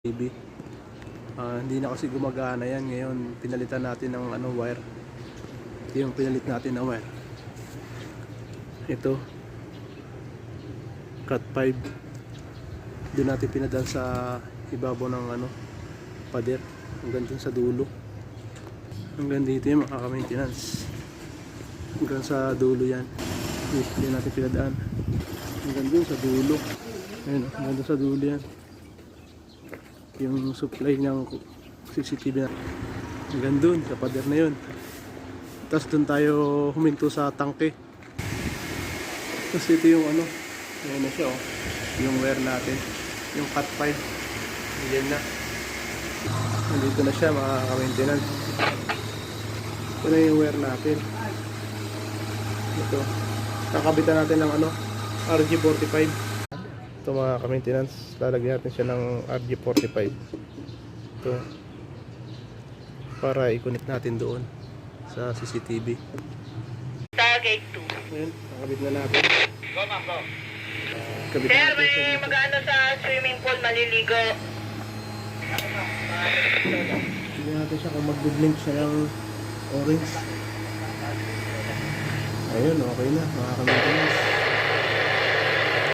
TV. Hindi na kasi gumagana yan. Ngayon pinalitan natin ng wire. Ito yung pinalit natin na wire. Ito cut 5. Doon natin pinadal sa ibabaw ng pader hanggang dun sa dulo. Hanggang dito yung makaka-maintenance. Hanggang sa dulo yan. Hindi natin pinadaan. Hanggang dun sa dulo. Ayun, hanggang dun sa dulo yan. Yung supply ng CCTV na hanggang dun sa pader na yun. Tapos dun tayo huminto sa tangke. Tapos ito yung ayan na siya yung wire natin, yung cut 5. Ayan na, nandito na siya, makaka-maintenance. Ito na yung wire natin. Ito kakabitan natin ng RG45. Ito mga ka-maintenance, lalagyan natin siya ng RG45 ito para i-connect natin doon sa CCTV. Target 2. Ayan, nakabit na natin. Go ma'am, go. Kabit Sir, natin siya may dito. mag-ano sa swimming pool, maliligo. Tignan natin siya kung mag-blink siya ng orange. Ayun, okay na, makaka-maintenance.